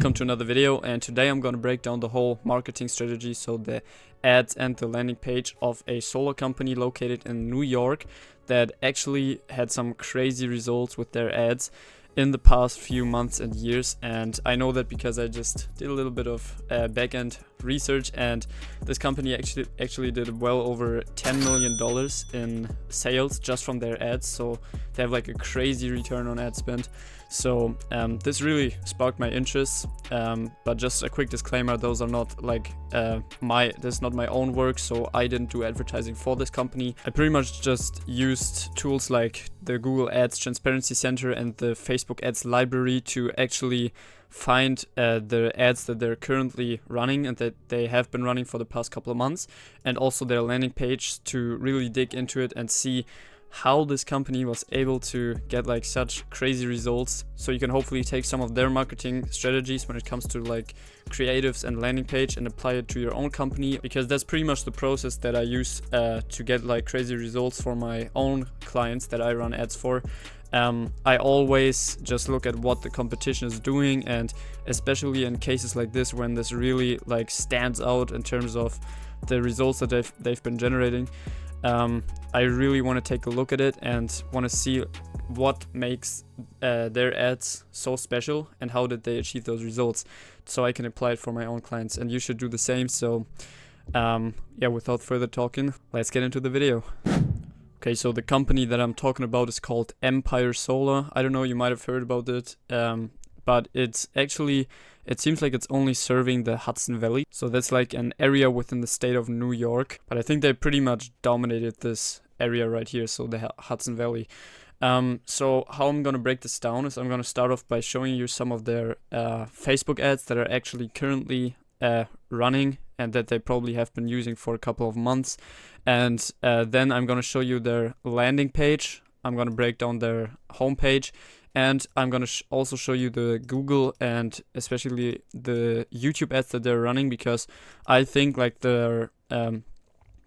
welcome to another video, and today I'm going to break down the whole marketing strategy, so the ads and the landing page of a solar company located in New York that actually had some crazy results with their ads in the past few months and years. And I know that because I just did a little bit of back-end research, and this company actually did well over $10 million in sales just from their ads, so they have like a crazy return on ad spend. So this really sparked my interest, but just a quick disclaimer, those are not like this is not my own work, so I didn't do advertising for this company. I pretty much just used tools like the Google Ads Transparency Center and the Facebook Ads Library to actually find the ads that they're currently running and that they have been running for the past couple of months, and also their landing page to really dig into it and see how this company was able to get like such crazy results. So you can hopefully take some of their marketing strategies when it comes to like creatives and landing page and apply it to your own company, because that's pretty much the process that I use to get like crazy results for my own clients that I run ads for. I always just look at what the competition is doing, and especially in cases like this when this really like stands out in terms of the results that they've been generating. I really want to take a look at it and want to see what makes their ads so special and how did they achieve those results, so I can apply it for my own clients, and you should do the same. So yeah, without further talking, let's get into the video. Okay, so the company that I'm talking about is called Empire Solar. I don't know, you might have heard about it, but it's actually, it seems like it's only serving the Hudson Valley. So that's like an area within the state of New York, but I think they pretty much dominated this area right here, so the Hudson Valley. So how I'm gonna break this down is I'm gonna start off by showing you some of their Facebook ads that are actually currently running and that they probably have been using for a couple of months. And then I'm gonna show you their landing page. I'm gonna break down their homepage, and I'm gonna also show you the Google and especially the YouTube ads that they're running, because I think like their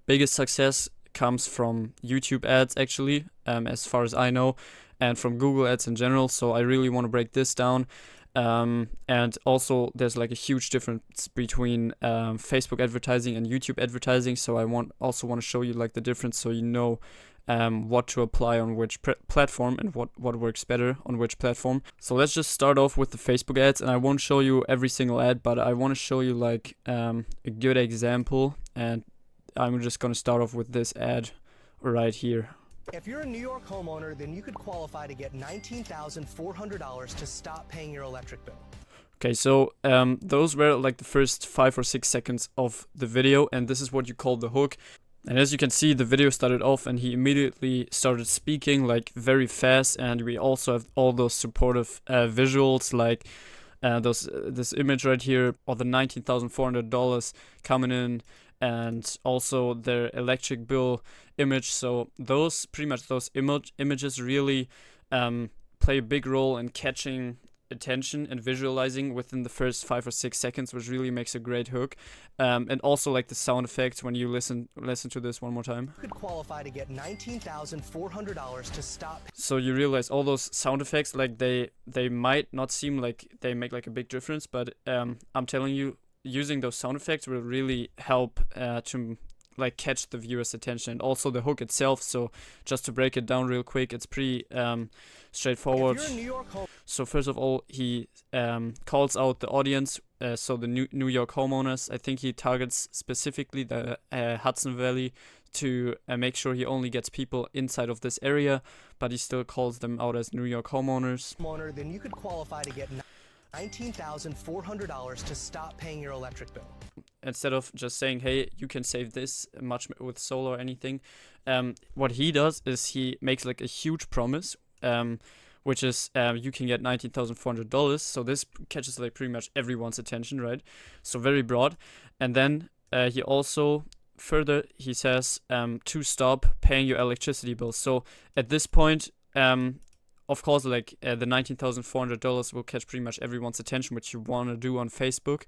biggest success comes from YouTube ads actually, as far as I know, and from Google ads in general. So I really want to break this down. And also there's like a huge difference between Facebook advertising and YouTube advertising. So I also want to show you like the difference, so you know what to apply on which platform and what works better on which platform. So let's just start off with the Facebook ads, and I won't show you every single ad, but I want to show you like a good example, and I'm just going to start off with this ad right here. If you're a New York homeowner, then you could qualify to get $19,400 to stop paying your electric bill. Okay, so those were like the first 5 or 6 seconds of the video, and this is what you call the hook. And as you can see, the video started off and he immediately started speaking like very fast, and we also have all those supportive visuals like this image right here, or the $19,400 coming in, and also their electric bill image. So those images really play a big role in catching attention and visualizing within the first 5 or 6 seconds, which really makes a great hook. And also like the sound effects when you listen to this one more time. You could qualify to get $19,400 to stop. So you realize all those sound effects, like they might not seem like they make like a big difference, but I'm telling you, using those sound effects will really help to like catch the viewer's attention, and also the hook itself. So just to break it down real quick, it's pretty straightforward. So first of all, he calls out the audience, so the New York homeowners. I think he targets specifically the Hudson Valley to make sure he only gets people inside of this area, but he still calls them out as New York homeowners. Then you could qualify to get $19,400 to stop paying your electric bill. Instead of just saying, hey, you can save this much with solar or anything, what he does is he makes like a huge promise, which is you can get $19,400. So this catches like pretty much everyone's attention, right? So very broad. And then he also further, he says to stop paying your electricity bill. So at this point, of course, like the $19,400 will catch pretty much everyone's attention, which you want to do on Facebook.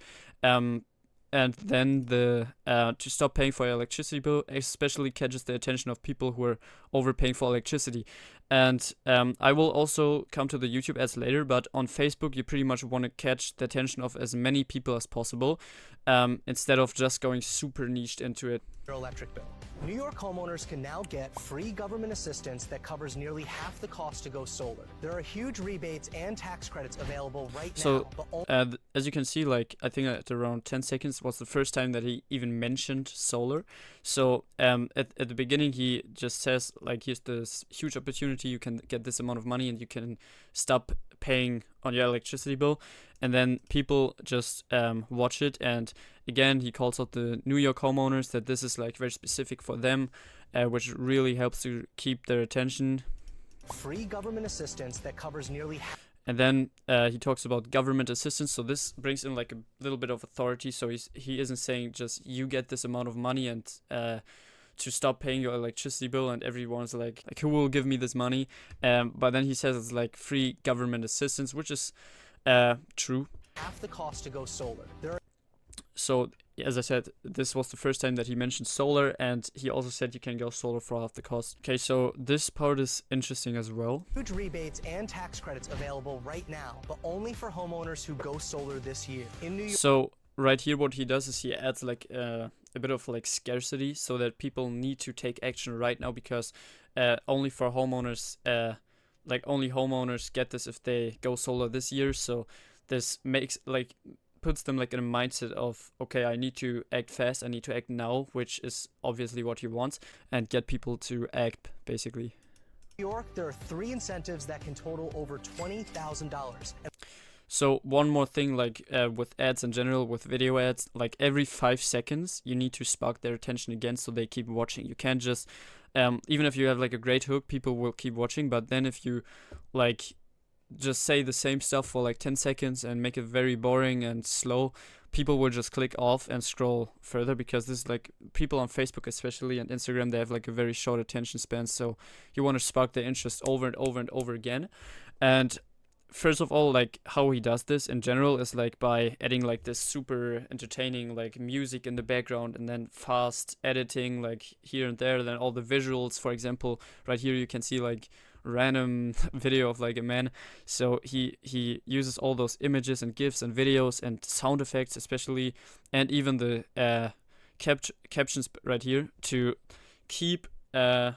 and then the to stop paying for your electricity bill especially catches the attention of people who are overpaying for electricity. And I will also come to the YouTube ads later, but on Facebook you pretty much want to catch the attention of as many people as possible, instead of just going super niched into it. Your electric bill. New York homeowners can now get free government assistance that covers nearly half the cost to go solar. There are huge rebates and tax credits available right now. So as you can see, like I think at around 10 seconds was the first time that he even mentioned solar. So at the beginning he just says like, here's this huge opportunity, you can get this amount of money and you can stop paying on your electricity bill. And then people just watch it, and again he calls out the New York homeowners that this is like very specific for them, which really helps to keep their attention. Free government assistance that covers nearly half. And then he talks about government assistance, so this brings in like a little bit of authority. So he isn't saying just you get this amount of money and to stop paying your electricity bill, and everyone's like who will give me this money? But then he says it's like free government assistance, which is true. Half the cost to go solar. So as I said, this was the first time that he mentioned solar, and he also said you can go solar for half the cost. Okay, so this part is interesting as well. Huge rebates and tax credits available right now, but only for homeowners who go solar this year. In New York. So right here what he does is he adds like a bit of like scarcity, so that people need to take action right now, because only for homeowners, like only homeowners get this if they go solar this year. So this makes like puts them like in a mindset of, okay, I need to act fast, I need to act now, which is obviously what he wants, and get people to act basically. In New York, there are 3 incentives that can total over $20,000. So one more thing, like with ads in general, with video ads, like every 5 seconds you need to spark their attention again so they keep watching. You can't just even if you have like a great hook, people will keep watching, but then if you like just say the same stuff for like 10 seconds and make it very boring and slow, people will just click off and scroll further, because this is like people on Facebook especially and Instagram, they have like a very short attention span, so you want to spark their interest over and over and over again. And first of all, like how he does this in general is like by adding like this super entertaining like music in the background, and then fast editing like here and there, then all the visuals. For example, right here you can see like random video of like a man, so he uses all those images and GIFs and videos and sound effects especially, and even the captions right here to keep the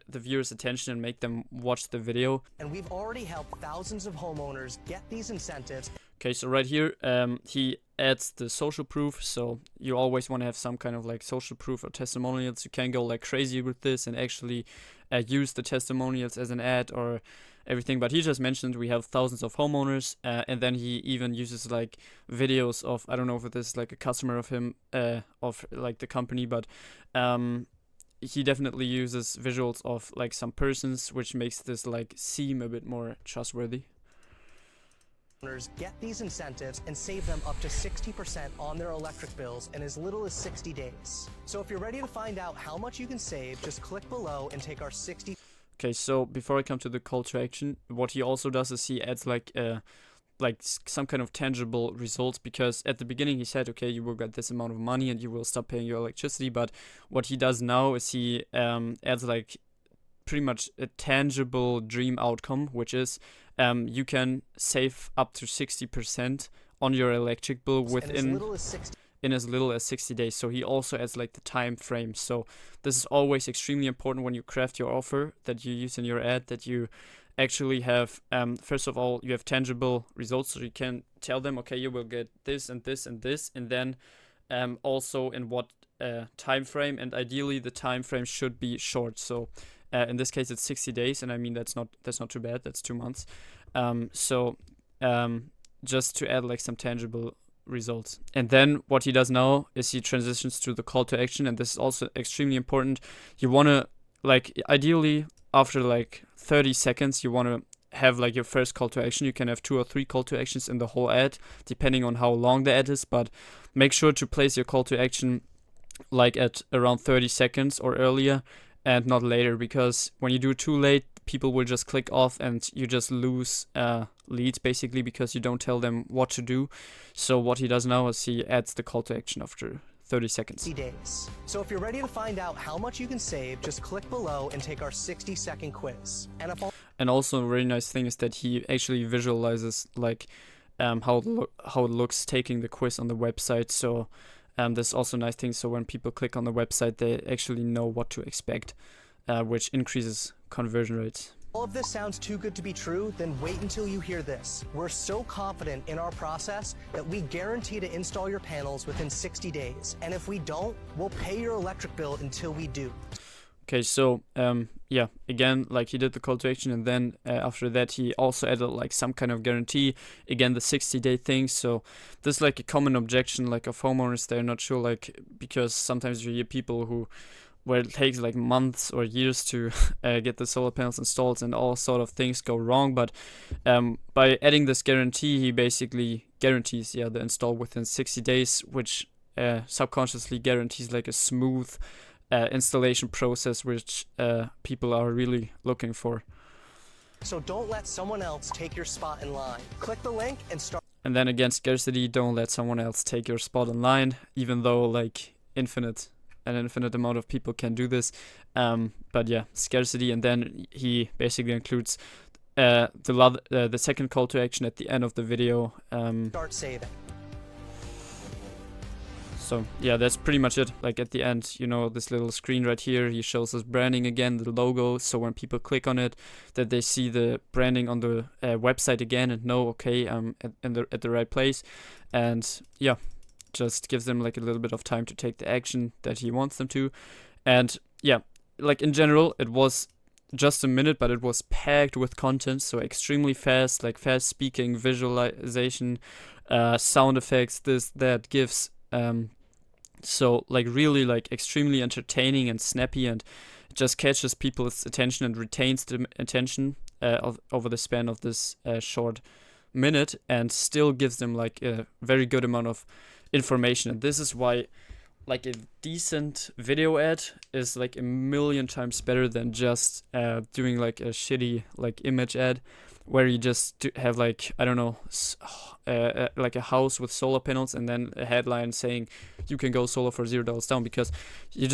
viewers' attention and make them watch the video. And we've already helped thousands of homeowners get these incentives. Okay, so right here he adds the social proof, so you always want to have some kind of like social proof or testimonials. You can go like crazy with this and actually use the testimonials as an ad or everything, but he just mentioned we have thousands of homeowners, and then he even uses like videos of, I don't know if this is like a customer of him, of like the company, but he definitely uses visuals of like some persons, which makes this like seem a bit more trustworthy. Get these incentives and save them up to 60% on their electric bills in as little as 60 days. So if you're ready to find out how much you can save, just click below and take our 60. Okay, so before I come to the call to action, what he also does is he adds like some kind of tangible results, because at the beginning he said, okay, you will get this amount of money and you will stop paying your electricity, but what he does now is he adds like pretty much a tangible dream outcome, which is you can save up to 60% on your electric bill within in as little as 60 days. So he also adds like the time frame. So this is always extremely important when you craft your offer that you use in your ad, that you actually have first of all you have tangible results, so you can tell them, okay, you will get this and this and this, and then also in what time frame, and ideally the time frame should be short. So in this case it's 60 days, and I mean that's not too bad, that's 2 months. Just to add like some tangible results. And then what he does now is he transitions to the call to action, and this is also extremely important. You want to like ideally after like 30 seconds you want to have like your first call to action. You can have 2 or 3 call to actions in the whole ad depending on how long the ad is, but make sure to place your call to action like at around 30 seconds or earlier and not later, because when you do too late, people will just click off and you just lose leads basically because you don't tell them what to do. So what he does now is he adds the call to action after 30 seconds. Days. So if you're ready to find out how much you can save, just click below and take our 60-second quiz. And also a very nice thing is that he actually visualizes like how it looks taking the quiz on the website. So there's also a nice thing. So when people click on the website, they actually know what to expect, which increases conversion rates. All of this sounds too good to be true, then wait until you hear this. We're so confident in our process that we guarantee to install your panels within 60 days. And if we don't, we'll pay your electric bill until we do. Okay, so yeah, again, like he did the call to action, and then after that he also added like some kind of guarantee, again the 60-day thing. So this is like a common objection like of homeowners. They're not sure, like, because sometimes you hear people where it takes like months or years to get the solar panels installed and all sort of things go wrong. But by adding this guarantee, he basically guarantees the install within 60 days, which subconsciously guarantees like a smooth installation process, which people are really looking for. So don't let someone else take your spot in line. Click the link and start. And then again, scarcity, don't let someone else take your spot in line, even though like an infinite amount of people can do this. But yeah, scarcity. And then he basically includes the second call to action at the end of the video. Start saving. So yeah, that's pretty much it. Like at the end, you know, this little screen right here, he shows us branding again, the logo. So when people click on it, that they see the branding on the website again and know, okay, I'm at the right place. And yeah, just gives them like a little bit of time to take the action that he wants them to. And yeah, like in general, it was just a minute, but it was packed with content. So extremely fast, like fast speaking, visualization, sound effects, this, that, GIFs. So like really like extremely entertaining and snappy, and just catches people's attention and retains the attention over the span of this short minute, and still gives them like a very good amount of information. And this is why like a decent video ad is like a million times better than just doing like a shitty like image ad, where you just have like, I don't know, like a house with solar panels and then a headline saying you can go solar for $0 down, because you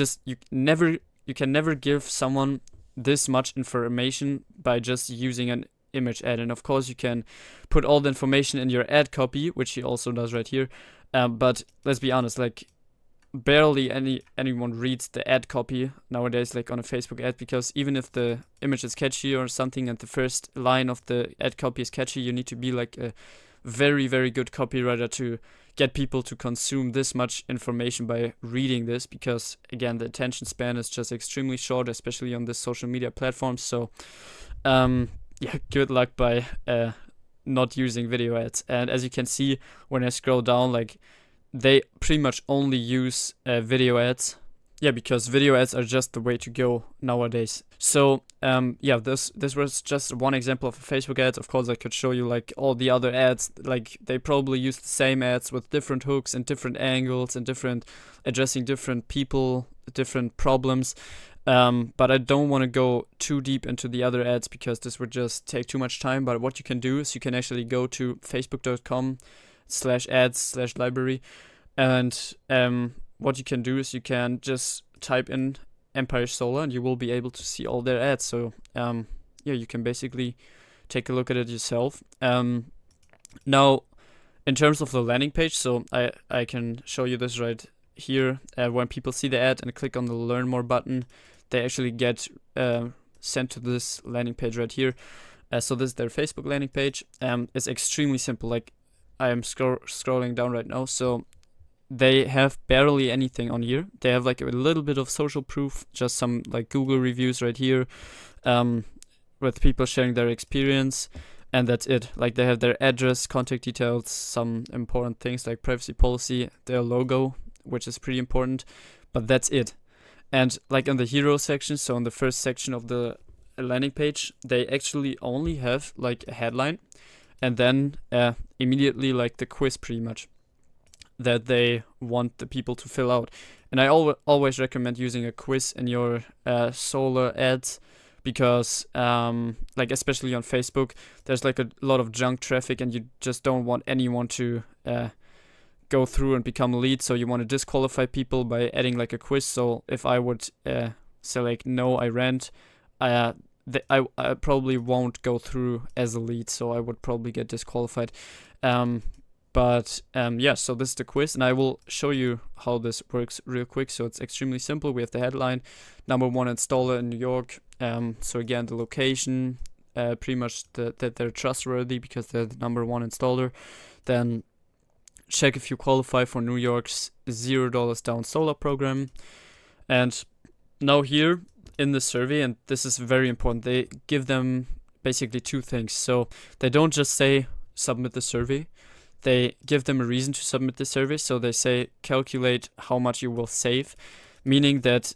can never give someone this much information by just using an image ad. And of course you can put all the information in your ad copy, which he also does right here. But let's be honest, like barely anyone reads the ad copy nowadays, like on a Facebook ad, because even if the image is catchy or something and the first line of the ad copy is catchy, you need to be like a very, very good copywriter to get people to consume this much information by reading this, because again, the attention span is just extremely short, especially on this social media platform. So yeah, good luck by not using video ads. And as you can see, when I scroll down, like they pretty much only use video ads. Yeah, because video ads are just the way to go nowadays. So yeah, this was just one example of a Facebook ad. Of course, I could show you like all the other ads. Like they probably use the same ads with different hooks and different angles and addressing different people, different problems. But I don't want to go too deep into the other ads because this would just take too much time. But what you can do is you can actually go to facebook.com/ads/library, and what you can do is you can just type in Empire Solar and you will be able to see all their ads. So yeah, you can basically take a look at it yourself. Now, in terms of the landing page, so I can show you this right here. When people see the ad and click on the Learn More button, they actually get sent to this landing page right here. So this is their Facebook landing page. It's extremely simple. Like I am scrolling down right now. So they have barely anything on here. They have like a little bit of social proof, just some like Google reviews right here, with people sharing their experience, and that's it. Like they have their address, contact details, some important things like privacy policy, their logo, which is pretty important, but that's it. And like in the hero section, so in the first section of the landing page, they actually only have like a headline, and then immediately like the quiz pretty much that they want the people to fill out. And I always recommend using a quiz in your solar ads, because like especially on Facebook, there's like a lot of junk traffic, and you just don't want anyone to go through and become a lead. So you want to disqualify people by adding like a quiz. So if I would say like no, I rent, I probably won't go through as a lead, so I would probably get disqualified. Yeah, so this is the quiz, and I will show you how this works real quick. So it's extremely simple. We have the headline, #1 installer in New York. So again, the location, pretty much that they're trustworthy because they're the #1 installer. Then check if you qualify for New York's $0 down solar program. And now here in the survey, and this is very important, they give them basically two things. So they don't just say submit the survey. They give them a reason to submit the survey. So they say calculate how much you will save, meaning that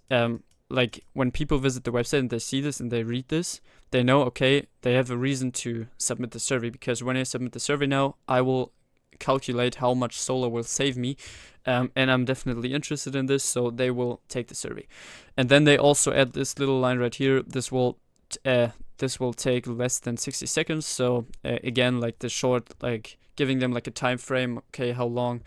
like when people visit the website and they see this and they read this, they know, okay, they have a reason to submit the survey, because when I submit the survey now, I will calculate how much solar will save me, and I'm definitely interested in this, so they will take the survey. And then they also add this little line right here. This will take less than 60 seconds. So again, like the short, like giving them like a time frame, okay, how long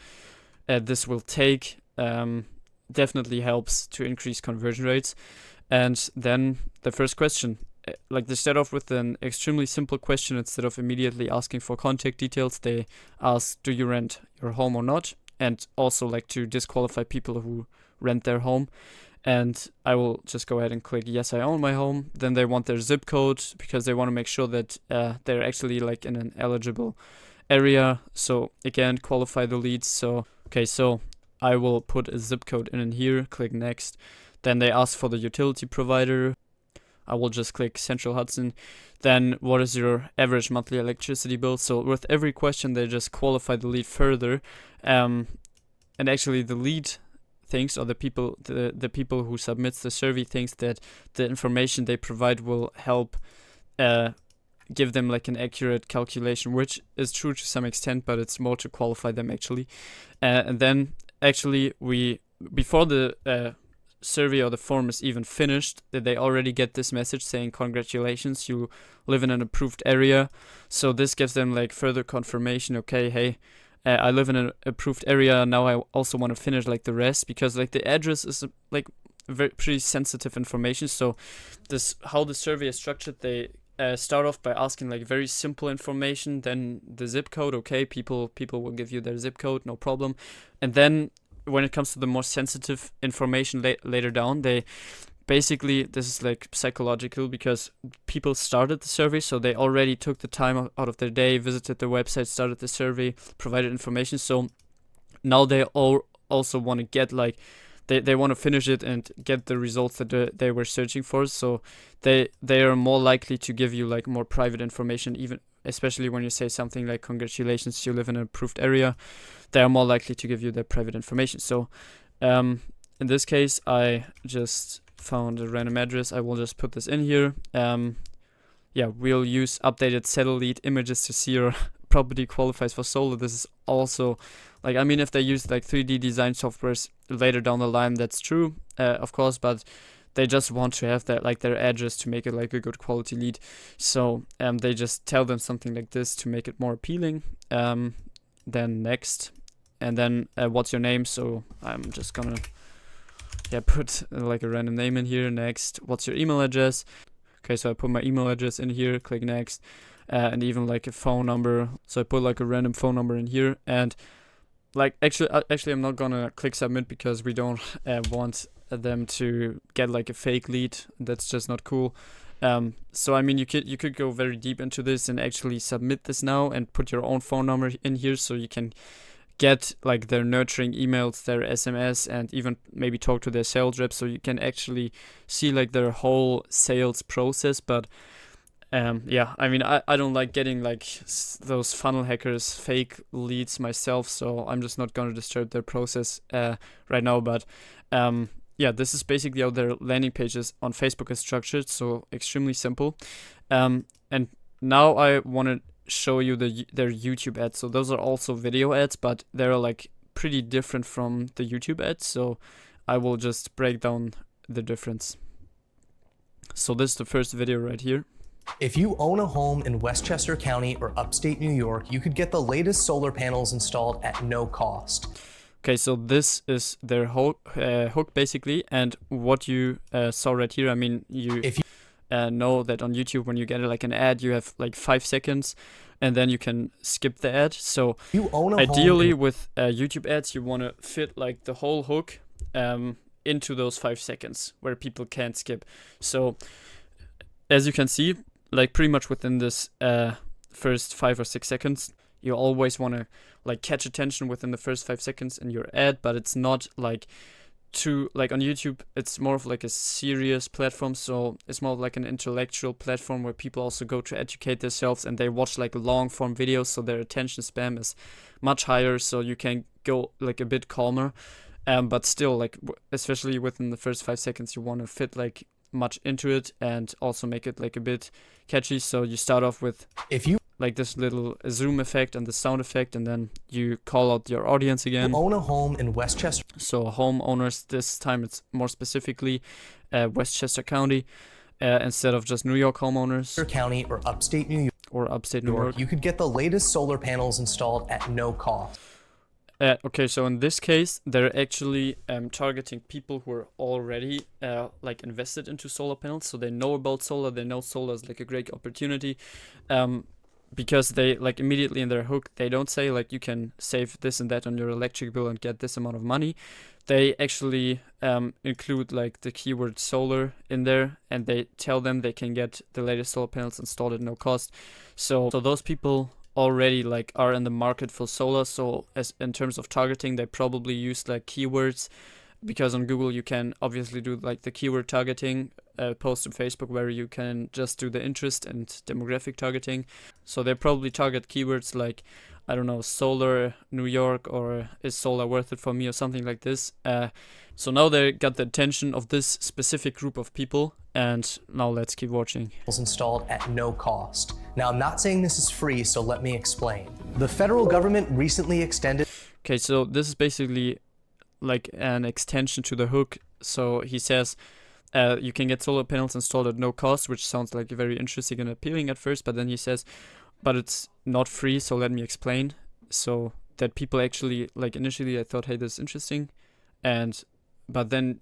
this will take, definitely helps to increase conversion rates. And then the first question, like they start off with an extremely simple question. Instead of immediately asking for contact details, they ask, do you rent your home or not? And also like to disqualify people who rent their home. And I will just go ahead and click yes, I own my home. Then they want their zip code, because they want to make sure that they're actually like in an eligible area. So again, qualify the leads. So okay, so I will put a zip code in here, click next. Then they ask for the utility provider. I will just click Central Hudson. Then what is your average monthly electricity bill? So with every question, they just qualify the lead further. And actually the lead thinks, or the people who submits the survey thinks that the information they provide will help give them like an accurate calculation, which is true to some extent, but it's more to qualify them actually. And then actually before the survey or the form is even finished, that they already get this message saying congratulations, you live in an approved area. So this gives them like further confirmation, okay, hey, I live in an approved area. Now I also want to finish like the rest, because like the address is like pretty sensitive information. So this, how the survey is structured, they start off by asking like very simple information, then the zip code, okay, people will give you their zip code, no problem. And then when it comes to the more sensitive information later down, they basically, this is like psychological, because people started the survey, so they already took the time out of their day, visited the website, started the survey, provided information. So now they all also want to get like, they want to finish it and get the results that they were searching for. So they are more likely to give you like more private information, even especially when you say something like congratulations, you live in an approved area. They are more likely to give you their private information. So in this case, I just found a random address. I will just put this in here. Yeah, we'll use updated satellite images to see your property qualifies for solar. This is also like, I mean, if they use like 3D design softwares later down the line, that's true, of course, but they just want to have that like their address to make it like a good quality lead. So they just tell them something like this to make it more appealing. Then next, and then what's your name? So I'm just gonna put like a random name in here. Next, what's your email address? Okay, so I put my email address in here, click next, and even like a phone number. So I put like a random phone number in here, and like actually I'm not gonna click submit, because we don't want them to get like a fake lead. That's just not cool. So I mean, you could go very deep into this and actually submit this now and put your own phone number in here, so you can get like their nurturing emails, their SMS, and even maybe talk to their sales rep, so you can actually see like their whole sales process. But yeah, I mean, I don't like getting like those funnel hackers fake leads myself, so I'm just not going to disturb their process right now. But yeah, this is basically how their landing pages on Facebook is structured, so extremely simple. And now I want to show you their YouTube ads. So those are also video ads, but they're like pretty different from the YouTube ads, so I will just break down the difference. So this is the first video right here. If you own a home in Westchester County or upstate New York, you could get the latest solar panels installed at no cost. Okay, so this is their hook basically, and what you saw right here, I mean, you know that on YouTube when you get like an ad, you have like 5 seconds, and then you can skip the ad. So you own a ideally with YouTube ads, you want to fit like the whole hook into those 5 seconds where people can't skip. So as you can see, like pretty much within this first 5 or 6 seconds, you always want to like catch attention within the first 5 seconds in your ad, but it's not like too, like on YouTube, it's more of like a serious platform, so it's more of like an intellectual platform where people also go to educate themselves, and they watch like long form videos, so their attention span is much higher, so you can go like a bit calmer, but still, like especially within the first 5 seconds, you want to fit like much into it and also make it like a bit catchy. So you start off with like this little zoom effect and the sound effect, and then you call out your audience again. You own a home in Westchester. So homeowners, this time it's more specifically Westchester County instead of just New York homeowners. County or upstate New York. New York. You could get the latest solar panels installed at no cost. Okay, so in this case, they're actually targeting people who are already like invested into solar panels, so they know about solar. They know solar is like a great opportunity, because they like immediately in their hook, they don't say like you can save this and that on your electric bill and get this amount of money. They actually include like the keyword solar in there, and they tell them they can get the latest solar panels installed at no cost. So those people already like are in the market for solar, so as in terms of targeting, they probably use like keywords, because on Google you can obviously do like the keyword targeting, post on Facebook where you can just do the interest and demographic targeting. So they probably target keywords like, I don't know, solar New York, or is solar worth it for me, or something like this. So now they got the attention of this specific group of people, and now let's keep watching. Installed at no cost. Now, I'm not saying this is free, so let me explain. The federal government recently extended... Okay, so this is basically like an extension to the hook. So he says you can get solar panels installed at no cost, which sounds like very interesting and appealing at first, but then he says, but it's not free, so let me explain. So that people actually, like initially I thought, hey, this is interesting, but then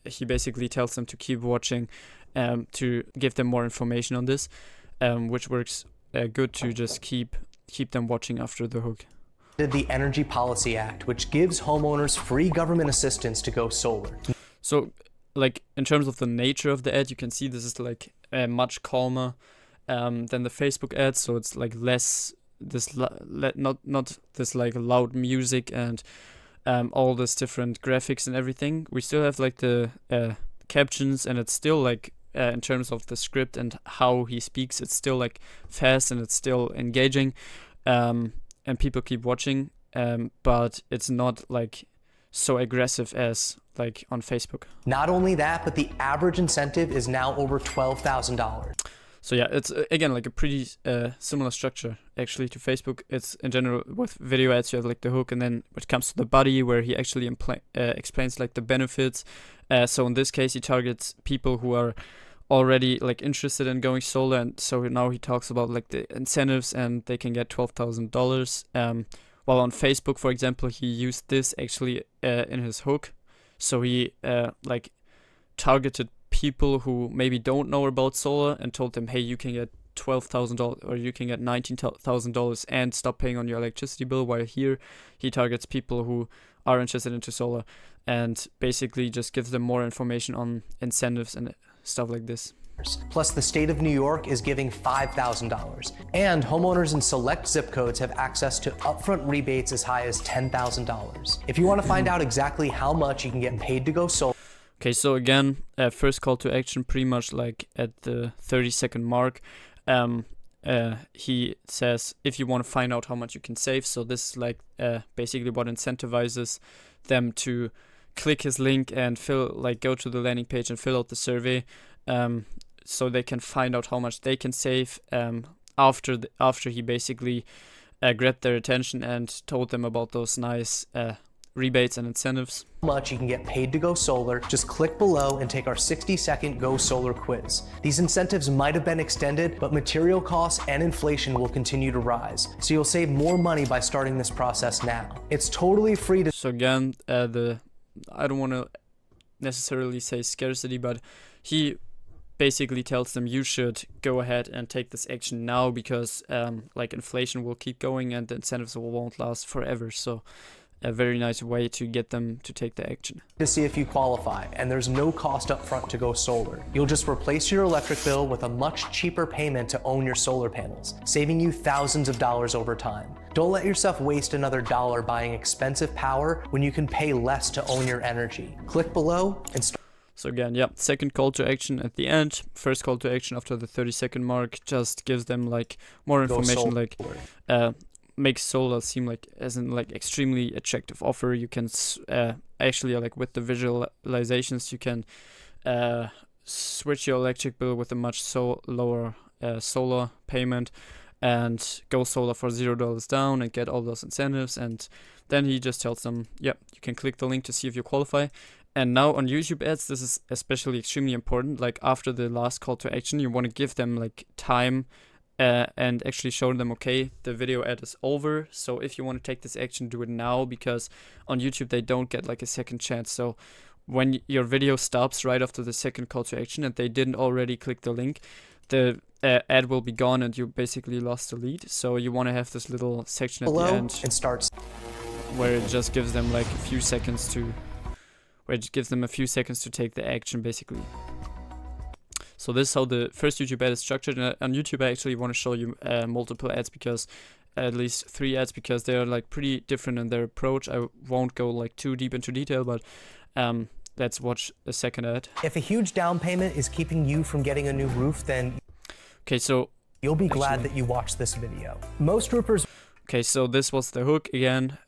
he basically tells them to keep watching to give them more information on this, which works good to just keep them watching after the hook. The Energy Policy Act, which gives homeowners free government assistance to go solar. So like in terms of the nature of the ad, you can see this is like much calmer than the Facebook ads, so it's like less this not this like loud music and all this different graphics and everything. We still have like the captions, and it's still like in terms of the script and how he speaks, it's still like fast and it's still engaging, and people keep watching, but it's not like so aggressive as like on Facebook. Not only that, but the average incentive is now over $12,000. So yeah, it's again like a pretty similar structure actually to Facebook. It's in general with video ads, you have like the hook, and then when it comes to the body where he actually explains like the benefits. So in this case, he targets people who are already like interested in going solar, and so now he talks about like the incentives, and they can get $12,000. While on Facebook, for example, he used this actually in his hook. So he like targeted people who maybe don't know about solar and told them, hey, you can get $12,000 or you can get $19,000 and stop paying on your electricity bill. While here he targets people who are interested into solar and basically just gives them more information on incentives and stuff like this. Plus, the state of New York is giving $5,000. And homeowners in select zip codes have access to upfront rebates as high as $10,000. If you want to find out exactly how much you can get paid to go solar. Okay, so again, first call to action, pretty much like at the 30-second mark. He says, if you want to find out how much you can save, so this is like basically what incentivizes them to click his link and go to the landing page and fill out the survey, so they can find out how much they can save after he basically grabbed their attention and told them about those nice rebates and incentives. Much you can get paid to go solar, just click below and take our 60-second Go Solar quiz. These incentives might have been extended, but material costs and inflation will continue to rise, so you'll save more money by starting this process now. It's totally free to... So again, I don't want to necessarily say scarcity, but he basically tells them you should go ahead and take this action now because like inflation will keep going and the incentives won't last forever. So a very nice way to get them to take the action. To see if you qualify, and there's no cost up front to go solar. You'll just replace your electric bill with a much cheaper payment to own your solar panels, saving you thousands of dollars over time. Don't let yourself waste another dollar buying expensive power when you can pay less to own your energy. Click below and start. So again, yeah, second call to action at the end. First call to action after the 30-second mark just gives them like more information, like makes solar seem like as in like extremely attractive offer. You can actually like with the visualizations you can switch your electric bill with a much lower solar payment and go solar for $0 down and get all those incentives. And then he just tells them, yeah, you can click the link to see if you qualify. And now on YouTube ads, this is especially extremely important. Like after the last call to action, you want to give them like time and actually show them, okay, the video ad is over. So if you want to take this action, do it now, because on YouTube they don't get like a second chance. So when your video stops right after the second call to action and they didn't already click the link, the ad will be gone and you basically lost the lead. So you want to have this little section at the end and starts where it just gives them like a few seconds to take the action basically. So this is how the first YouTube ad is structured. And on YouTube I actually want to show you multiple ads, because at least 3 ads, because they're like pretty different in their approach. I won't go like too deep into detail, but let's watch the second ad. If a huge down payment is keeping you from getting a new roof, then okay, so you'll be glad that you watched this video. Most roofers... Okay, so this was the hook again.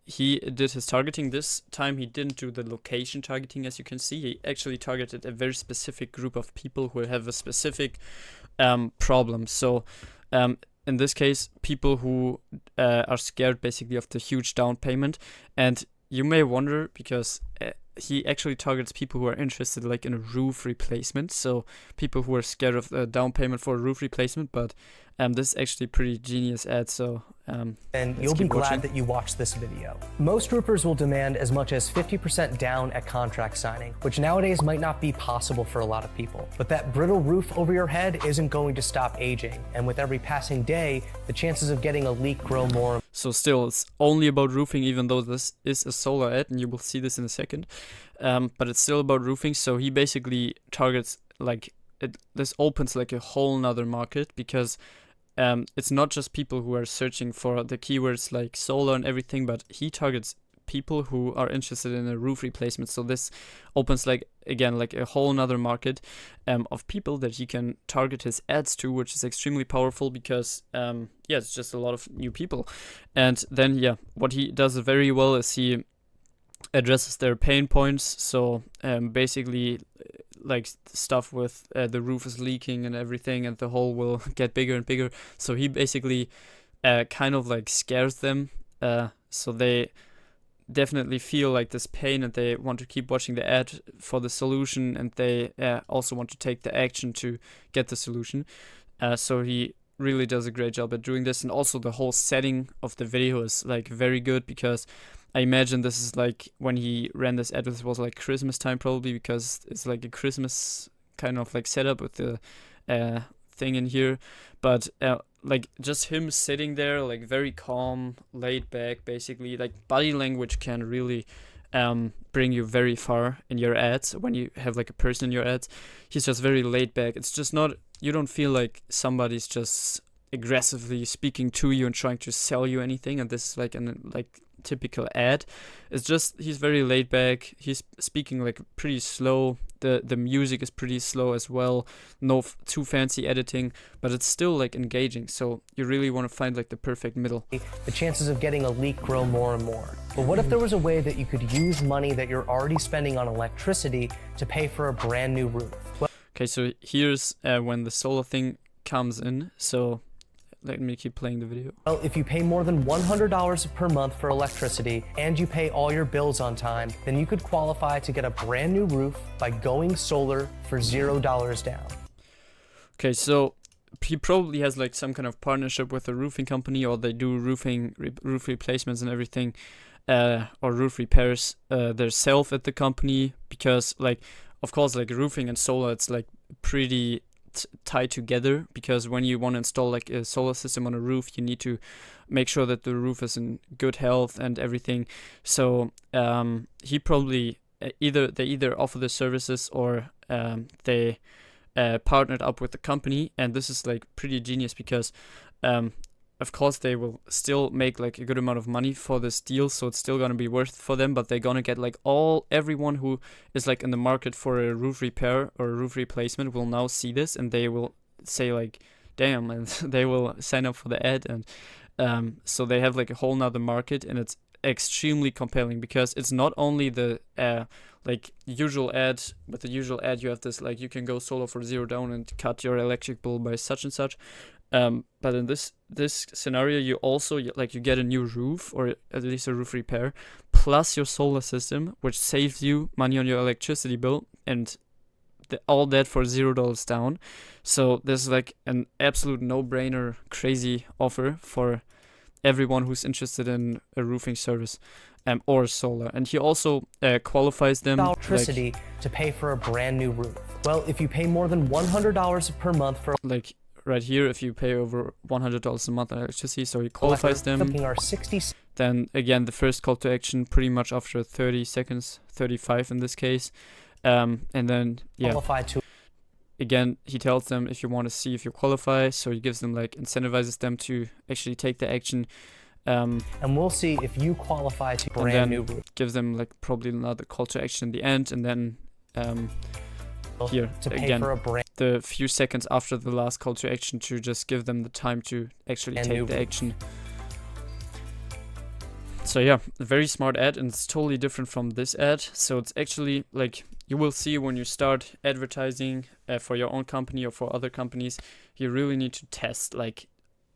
He did his targeting. This time he didn't do the location targeting, as you can see. He actually targeted a very specific group of people who have a specific problem. So in this case, people who are scared basically of the huge down payment. And you may wonder, because he actually targets people who are interested like in a roof replacement. So people who are scared of the down payment for a roof replacement. But this is actually pretty genius ad. So and you'll be glad that you watched this video. Most roofers will demand as much as 50% down at contract signing, which nowadays might not be possible for a lot of people. But that brittle roof over your head isn't going to stop aging, and with every passing day, the chances of getting a leak grow more. So still, it's only about roofing, even though this is a solar ad, and you will see this in a second. But it's still about roofing, so he basically targets like this opens like a whole nother market, because it's not just people who are searching for the keywords like solar and everything, but he targets people who are interested in a roof replacement. So this opens like, again, like a whole nother market of people that he can target his ads to, which is extremely powerful, because yeah, it's just a lot of new people. And then yeah, what he does very well is he addresses their pain points. So basically like stuff with the roof is leaking and everything, and the hole will get bigger and bigger. So he basically kind of like scares them, so they definitely feel like this pain and they want to keep watching the ad for the solution, and they also want to take the action to get the solution. So he really does a great job at doing this. And also the whole setting of the video is like very good, because I imagine this is like when he ran this ad, this was like Christmas time probably, because it's like a Christmas kind of like setup with the thing in here. But like just him sitting there like very calm, laid back, basically like body language can really bring you very far in your ads. When you have like a person in your ads, he's just very laid back. It's just not, you don't feel like somebody's just aggressively speaking to you and trying to sell you anything. And this is like an typical ad. It's just he's very laid back. He's speaking like pretty slow. The music is pretty slow as well. No too fancy editing, but it's still like engaging. So you really want to find like the perfect middle. The chances of getting a leak grow more and more. But what if there was a way that you could use money that you're already spending on electricity to pay for a brand new roof? Okay, so here's when the solar thing comes in. So let me keep playing the video. Well, if you pay more than $100 per month for electricity and you pay all your bills on time, then you could qualify to get a brand new roof by going solar for $0 down. Okay, so he probably has like some kind of partnership with a roofing company, or they do roof replacements and everything, or roof repairs themselves at the company, because like, of course, like roofing and solar, it's like pretty tied together, because when you want to install like a solar system on a roof, you need to make sure that the roof is in good health and everything. So he probably they either offer the services, or they partnered up with the company. And this is like pretty genius, because of course they will still make like a good amount of money for this deal, so it's still gonna be worth for them, but they're gonna get like everyone who is like in the market for a roof repair or a roof replacement will now see this, and they will say like, damn, and they will sign up for the ad. And so they have like a whole nother market, and it's extremely compelling, because it's not only the like usual ad. With the usual ad, you have this like, you can go solar for $0 down and cut your electric bill by such and such. But in this scenario, you also like, you get a new roof, or at least a roof repair, plus your solar system, which saves you money on your electricity bill, and all that for $0 down. So this is like an absolute no-brainer, crazy offer for everyone who's interested in a roofing service, or solar. And he also qualifies them Electricity like, to pay for a brand new roof. Well, if you pay more than $100 per month for like right here, if you pay over $100 a month on electricity, so he qualifies them. Then again, the first call to action pretty much after 30 seconds, 35 in this case. And then again, he tells them if you want to see if you qualify, so he gives them like, incentivizes them to actually take the action. And we'll see if you qualify to brand new roof. Gives them like probably another call to action in the end, and then here again, the few seconds after the last call to action, to just give them the time to actually take the action. So yeah, a very smart ad, and it's totally different from this ad. So it's actually like, you will see when you start advertising for your own company or for other companies, you really need to test like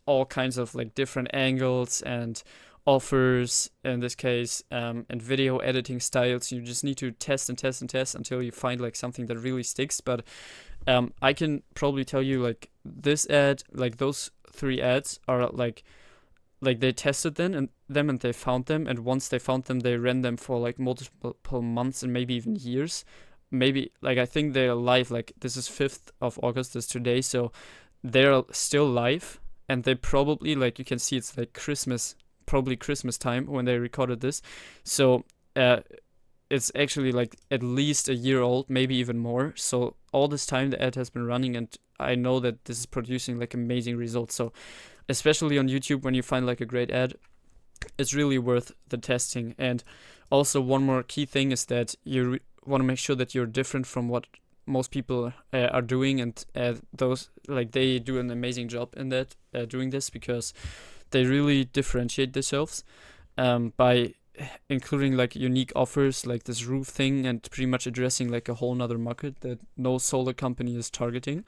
all kinds of like different angles and offers in this case, and video editing styles. You just need to test and test and test until you find like something that really sticks. But I can probably tell you like, this ad, like those 3 ads are like they tested them and they found them, and once they found them, they ran them for like multiple months and maybe even years. Maybe like, I think they're live, like this is 5th of August, this today, so they're still live. And they probably, like you can see, it's like probably Christmas time when they recorded this. So it's actually like at least a year old, maybe even more. So all this time the ad has been running, and I know that this is producing like amazing results. So especially on YouTube, when you find like a great ad, it's really worth the testing. And also one more key thing is that you want to make sure that you're different from what most people are doing, and those like, they do an amazing job in that doing this, because they really differentiate themselves by including like unique offers like this roof thing, and pretty much addressing like a whole nother market that no solar company is targeting.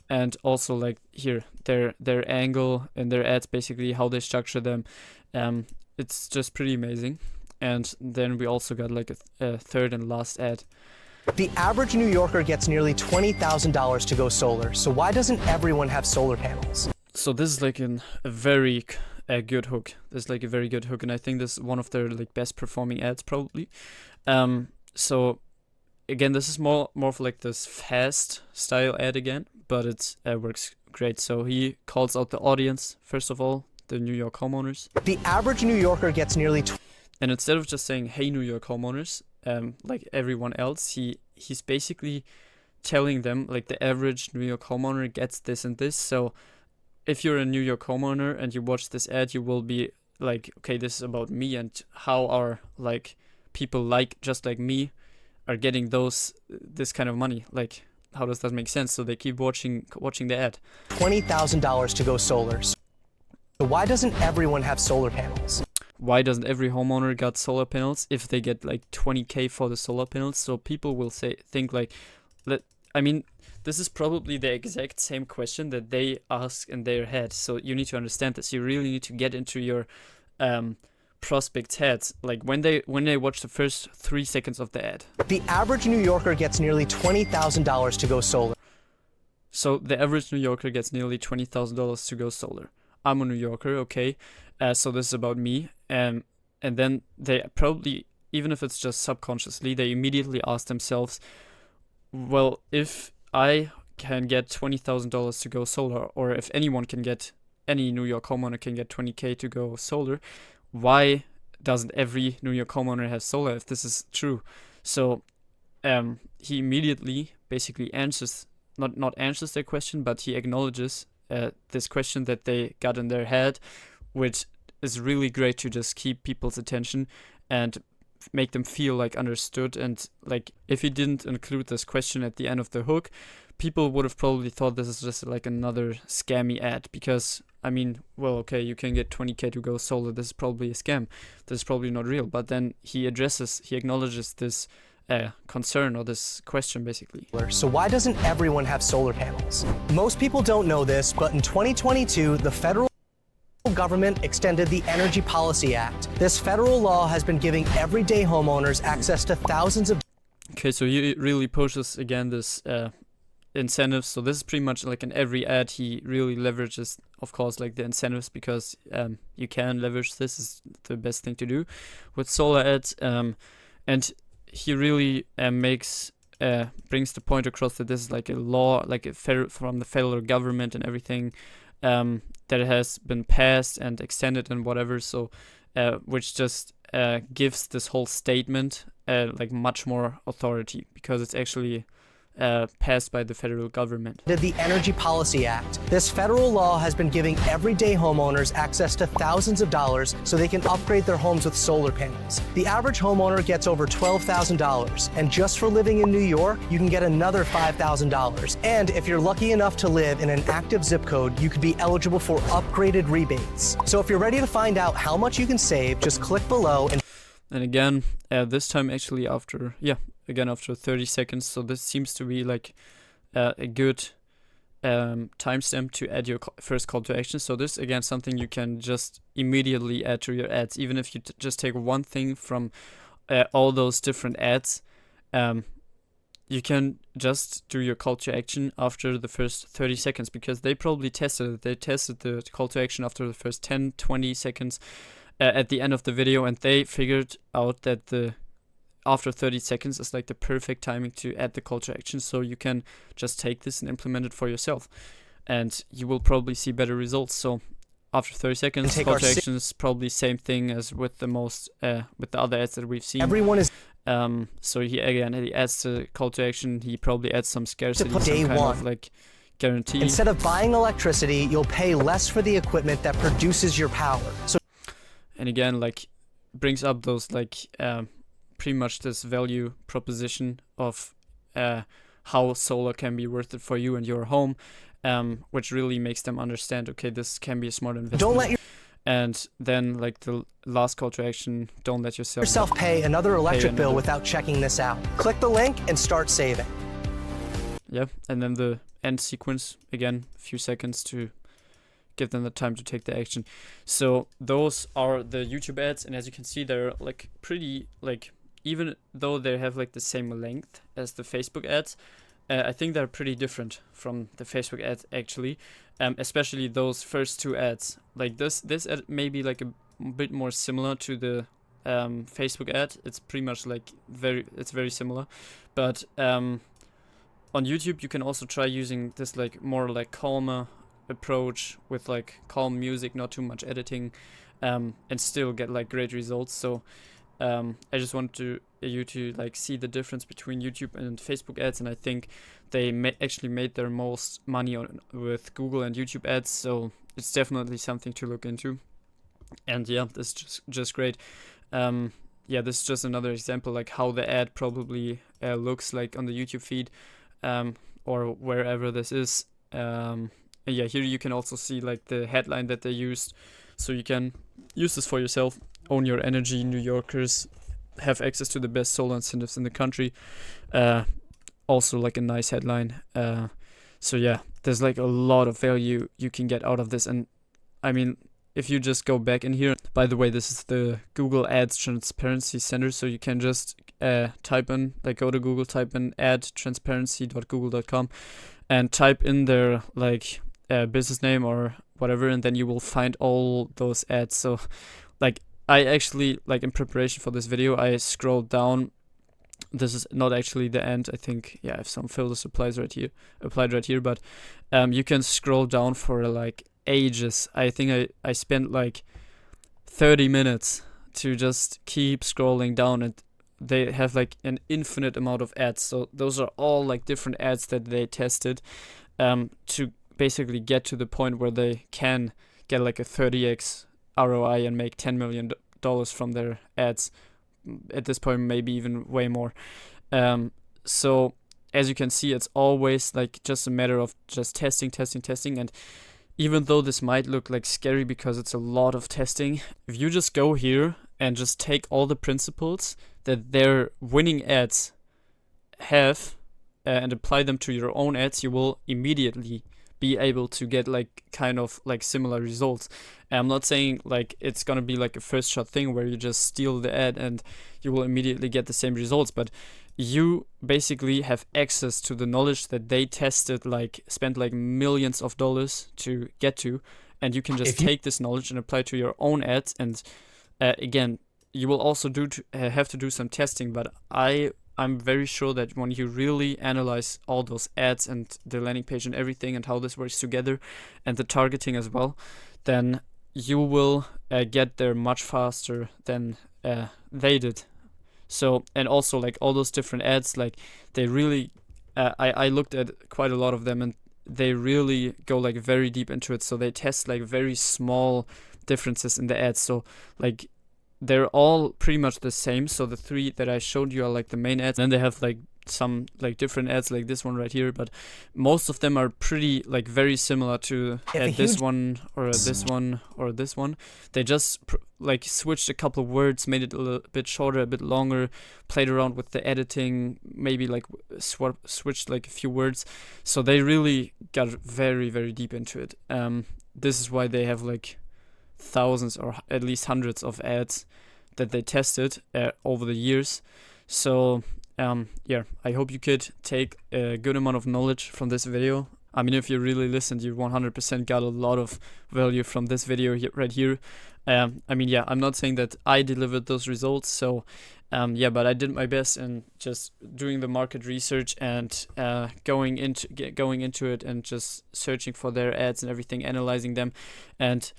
And also like here, their angle and their ads, basically how they structure them, it's just pretty amazing. And then we also got like a third and last ad. The average New Yorker gets nearly $20,000 to go solar, so why doesn't everyone have solar panels? So this is like a very good hook. This is like a very good hook, and I think this is one of their like best performing ads probably. So again, this is more for like this fast style ad again, but it works great. So he calls out the audience, first of all, the New York homeowners. The average New Yorker gets nearly and instead of just saying, hey, New York homeowners, like everyone else, he's basically telling them like, the average New York homeowner gets this and this. So if you're a New York homeowner and you watch this ad, you will be like, okay, this is about me, and how are like people like just like me are getting this kind of money. Like, how does that make sense? So they keep watching the ad. $20,000 to go solar. So why doesn't everyone have solar panels? Why doesn't every homeowner got solar panels if they get like 20K for the solar panels? So people will think like, I mean, this is probably the exact same question that they ask in their head. So you need to understand this. You really need to get into your prospects' heads, like when they watch the first 3 seconds of the ad. The average New Yorker gets nearly $20,000 to go solar. So the average New Yorker gets nearly $20,000 to go solar. I'm a New Yorker, okay. So this is about me. And then they probably, even if it's just subconsciously, they immediately ask themselves, well, if I can get $20,000 to go solar, or if anyone can get, any New York homeowner can get 20K to go solar, why doesn't every New York homeowner have solar if this is true? So he immediately basically answers, not answers their question, but he acknowledges this question that they got in their head, which is really great to just keep people's attention and make them feel like understood. And like, if he didn't include this question at the end of the hook, people would have probably thought this is just like another scammy ad, because I mean, well, okay, you can get 20K to go solar, this is probably a scam, this is probably not real. But then he acknowledges this concern, or this question basically. So why doesn't everyone have solar panels? Most people don't know this, but in 2022, the federal government extended the Energy Policy Act. This federal law has been giving everyday homeowners access to thousands of... Okay, so he really pushes again this incentives. So this is pretty much like in every ad, he really leverages, of course, like the incentives, because you can leverage this, is the best thing to do with solar ads. And he really brings the point across that this is like a law, like from the federal government and everything, that has been passed and extended and whatever. So which just gives this whole statement like much more authority, because it's actually passed by the federal government. The Energy Policy Act. This federal law has been giving everyday homeowners access to thousands of dollars so they can upgrade their homes with solar panels. The average homeowner gets over $12,000, and just for living in New York, you can get another $5,000. And if you're lucky enough to live in an active zip code, you could be eligible for upgraded rebates. So if you're ready to find out how much you can save, just click below and again, this time actually after 30 seconds. So this seems to be like a good timestamp to add your first call to action. So this, again, something you can just immediately add to your ads. Even if you just take one thing from all those different ads, you can just do your call to action after the first 30 seconds, because they probably tested it. They tested the call to action after the first 10, 20 seconds at the end of the video, and they figured out that after 30 seconds is like the perfect timing to add the call to action. So you can just take this and implement it for yourself, and you will probably see better results. So after 30 seconds, call to action is probably same thing as with the other ads that we've seen. Everyone is so he adds the call to action. He probably adds some scarcity, some day kind one. of like guarantee. Instead of buying electricity, you'll pay less for the equipment that produces your power. So, and again, like, brings up those like pretty much this value proposition of how solar can be worth it for you and your home, which really makes them understand, okay, this can be a smart investment. Don't let and then like the last call to action, don't let yourself pay another electric bill without checking this out. Click the link and start saving. Yeah, and then the end sequence, again, a few seconds to give them the time to take the action. So those are the YouTube ads, and as you can see, they're like pretty, like, even though they have like the same length as the Facebook ads, I think they're pretty different from the Facebook ads actually, especially those first two ads. Like this ad may be like a bit more similar to the Facebook ad. It's pretty much like very similar, but on YouTube you can also try using this like more like calmer approach with like calm music, not too much editing, and still get like great results. So I just wanted you to like see the difference between YouTube and Facebook ads, and I think they actually made their most money with Google and YouTube ads, so it's definitely something to look into. And yeah, this is just great. Yeah, this is just another example like how the ad probably looks like on the YouTube feed, or wherever this is. Yeah, here you can also see like the headline that they used, so you can use this for yourself. Own your energy, New Yorkers have access to the best solar incentives in the country. also like a nice headline. So yeah, there's like a lot of value you can get out of this. And I mean, if you just go back in here, by the way, this is the Google Ads Transparency Center, so you can just type in, like go to Google, type in adtransparency.google.com and type in their like business name or whatever, and then you will find all those ads. So like I actually, like in preparation for this video, I scrolled down. This is not actually the end. I think, yeah, I have some filters applied right here, but you can scroll down for like ages. I think I spent like 30 minutes to just keep scrolling down, and they have like an infinite amount of ads. So those are all like different ads that they tested to basically get to the point where they can get like a 30x ROI and make $10 million from their ads. At this point, maybe even way more. So as you can see, it's always like just a matter of just testing. And even though this might look like scary because it's a lot of testing, if you just go here and just take all the principles that their winning ads have and apply them to your own ads, you will immediately be able to get like kind of like similar results. And I'm not saying like it's gonna be like a first shot thing where you just steal the ad and you will immediately get the same results, but you basically have access to the knowledge that they tested, like spent like millions of dollars to get to, and you can just take this knowledge and apply to your own ads. And again, you will also have to do some testing, but I'm very sure that when you really analyze all those ads and the landing page and everything and how this works together and the targeting as well, then you will get there much faster than they did. So, and also like all those different ads, like they really, I looked at quite a lot of them and they really go like very deep into it. So they test like very small differences in the ads. So like they're all pretty much the same. So the three that I showed you are like the main ads. Then they have like some like different ads like this one right here, but most of them are pretty like very similar to this one or this one or this one. They just like switched a couple of words, made it a little bit shorter, a bit longer, played around with the editing, maybe like switched like a few words. So they really got very, very deep into it. This is why they have like thousands or at least hundreds of ads that they tested over the years. So yeah, I hope you could take a good amount of knowledge from this video. I mean, if you really listened, you 100% got a lot of value from this video right here. I mean, yeah, I'm not saying that I delivered those results, so yeah, but I did my best in just doing the market research and going into it and just searching for their ads and everything, analyzing them. And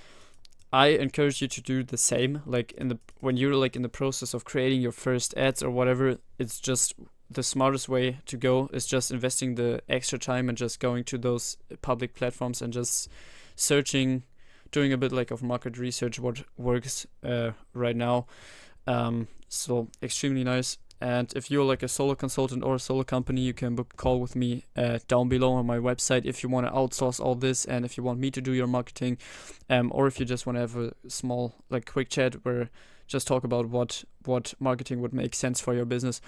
I encourage you to do the same. Like when you're like in the process of creating your first ads or whatever, it's just the smartest way to go is just investing the extra time and just going to those public platforms and just searching, doing a bit like of market research, what works right now. So extremely nice. And if you're like a solo consultant or a solo company, you can book a call with me down below on my website if you want to outsource all this, and if you want me to do your marketing, or if you just want to have a small like quick chat where just talk about what marketing would make sense for your business,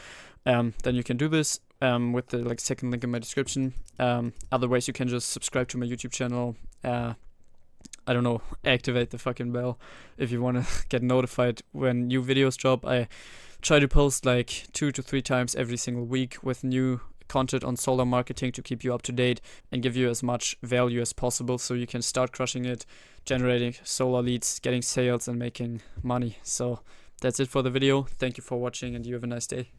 then you can do this with the like second link in my description. Otherwise, you can just subscribe to my YouTube channel. I don't know, activate the fucking bell if you want to get notified when new videos drop. I try to post like 2 to 3 times every single week with new content on solar marketing to keep you up to date and give you as much value as possible so you can start crushing it, generating solar leads, getting sales and making money. So that's it for the video. Thank you for watching and you have a nice day.